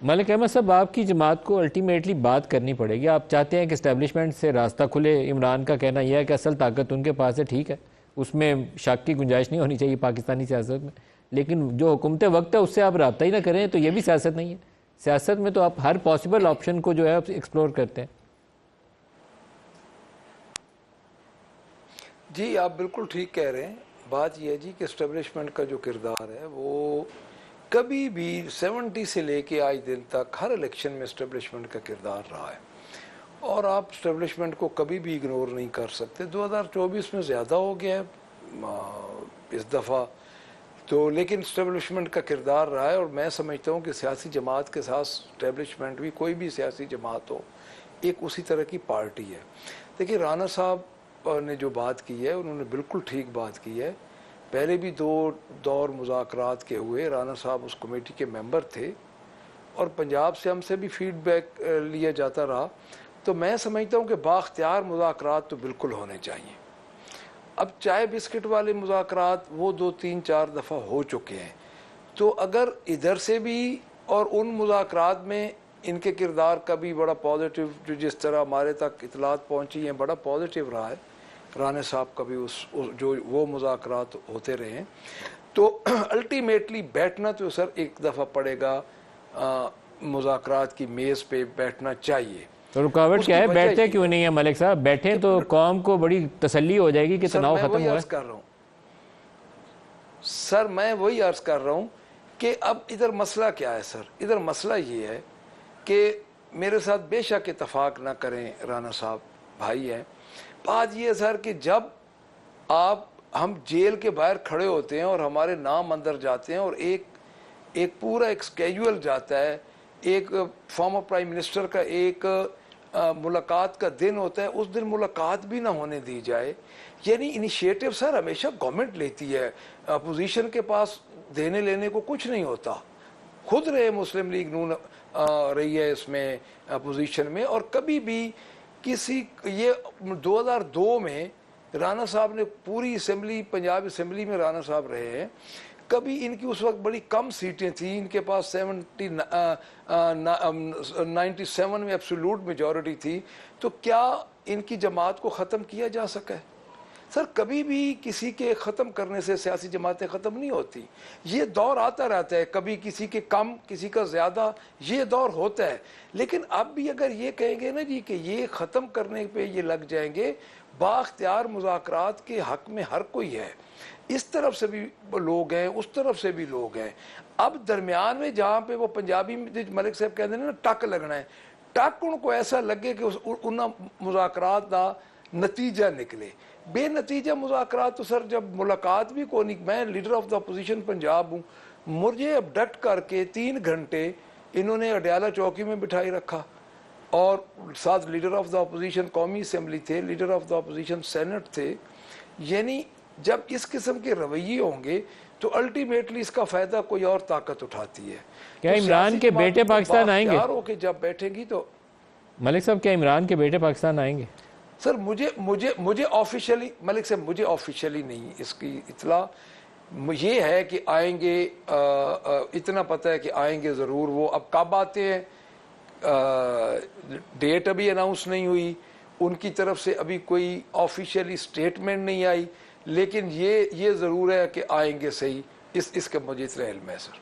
मलिक अहमद साहब, आपकी जमात को अल्टीमेटली बात करनी पड़ेगी। आप चाहते हैं कि इस्टेब्लिशमेंट से रास्ता खुले। इमरान का कहना यह है कि असल ताकत उनके पास है, ठीक है, उसमें शक की गुंजाइश नहीं होनी चाहिए पाकिस्तानी सियासत में, लेकिन जो हुकूमत वक्त है उससे आप रब्ता ही ना करें तो ये भी सियासत नहीं है। सियासत में तो आप हर पॉसिबल ऑप्शन को जो है आप एक्सप्लोर करते हैं। जी आप बिल्कुल ठीक कह रहे हैं। बात यह है जी कि इस्टेब्लिशमेंट का जो किरदार है वो कभी भी 70 से लेके आज दिन तक हर इलेक्शन में इस्टेब्लिशमेंट का किरदार रहा है और आप इस्टेब्लिशमेंट को कभी भी इग्नोर नहीं कर सकते। 2024 में ज़्यादा हो गया है इस दफ़ा तो, लेकिन इस्टेब्लिशमेंट का किरदार रहा है और मैं समझता हूँ कि सियासी जमात के साथ इस्टेब्लिशमेंट भी, कोई भी सियासी जमात हो, एक उसी तरह की पार्टी है। देखिए राना साहब ने जो बात की है उन्होंने बिल्कुल ठीक बात की है। पहले भी 2 दौर मुज़ाकरात के हुए, राना साहब उस कमेटी के मेंबर थे और पंजाब से हमसे भी फीडबैक लिया जाता रहा। तो मैं समझता हूँ कि बाख्तियार मुज़ाकरात तो बिल्कुल होने चाहिए। अब चाय बिस्किट वाले मुज़ाकरात वो 2-3-4 दफ़ा हो चुके हैं, तो अगर इधर से भी और उन मुज़ाकरात में इनके किरदार का भी बड़ा पॉजिटिव, जो जिस तरह हमारे तक इतलात पहुँची हैं, बड़ा पॉजिटिव रहा है। राना साहब का भी उस जो वो मुज़ाकरात होते रहे हैं, तो अल्टीमेटली बैठना तो सर एक दफ़ा पड़ेगा, मुज़ाकरात की मेज़ पे बैठना चाहिए। तो रुकावट क्या है, बैठते क्यों नहीं है मलिक साहब? बैठे तो कौम को बड़ी तसल्ली हो जाएगी कि तनाव खत्म हुआ है। सर मैं वही अर्ज कर रहा हूँ कि अब इधर मसला क्या है सर, इधर मसला ये है कि मेरे साथ बेशक इतफाक ना करें, राना साहब भाई हैं, बात ये है सर कि जब हम जेल के बाहर खड़े होते हैं और हमारे नाम अंदर जाते हैं और एक पूरा एक स्केड्यूल जाता है, एक फॉर्मर प्राइम मिनिस्टर का एक मुलाकात का दिन होता है, उस दिन मुलाकात भी ना होने दी जाए। यानी इनिशिएटिव सर हमेशा गवर्नमेंट लेती है, अपोजिशन के पास देने लेने को कुछ नहीं होता। खुद रहे मुस्लिम लीग नून रही है इसमें अपोजिशन में, और कभी भी किसी, ये 2002 में राना साहब ने पूरी असेंबली, पंजाब असेंबली में राना साहब रहे हैं, कभी इनकी उस वक्त बड़ी कम सीटें थी, इनके पास 97 में एब्सोल्यूट मेजॉरिटी थी, तो क्या इनकी जमात को ख़त्म किया जा सका है? सर कभी भी किसी के ख़त्म करने से सियासी जमातें ख़त्म नहीं होती। ये दौर आता रहता है, कभी किसी के कम किसी का ज़्यादा, ये दौर होता है। लेकिन अब भी अगर ये कहेंगे ना जी कि ये ख़त्म करने पे ये लग जाएंगे, बाख्तियार मुज़ाकरात के हक़ में हर कोई है, इस तरफ से भी लोग हैं, उस तरफ से भी लोग हैं। अब दरमियान में जहाँ पे वो पंजाबी में मलिक साहब कहते हैं ना टक लगना है, टक उनको ऐसा लगे कि उन मुज़ाकरात का नतीजा निकले। बेनतीजा मुज़ाकरात तो सर जब मुलाकात भी को नहीं, मैं leader of the opposition Punjab हूँ, मुझे अबडक्ट करके 3 घंटे इन्होंने अडयाला चौकी में बिठाई रखा और साथ लीडर ऑफ द अपोजिशन कौमी असम्बली थे, leader of the opposition senate थे। यानी जब इस किस्म के रवैये होंगे तो अल्टीमेटली इसका फायदा कोई और ताकत उठाती है। क्या तो इमरान के बेटे पाकिस्तान आएंगे? के जब बैठेंगी तो मलिक साहब, क्या इमरान के बेटे पाकिस्तान आएंगे? सर मुझे ऑफिशियली, मलिक साहब मुझे ऑफिशियली नहीं इसकी इतला, ये है कि आएंगे, इतना पता है कि आएंगे ज़रूर। वो अब कब आते हैं, डेट अभी अनाउंस नहीं हुई, उनकी तरफ से अभी कोई ऑफिशियली स्टेटमेंट नहीं आई, लेकिन ये ज़रूर है कि आएंगे सही, इसका मुझे इतना इल्म है सर।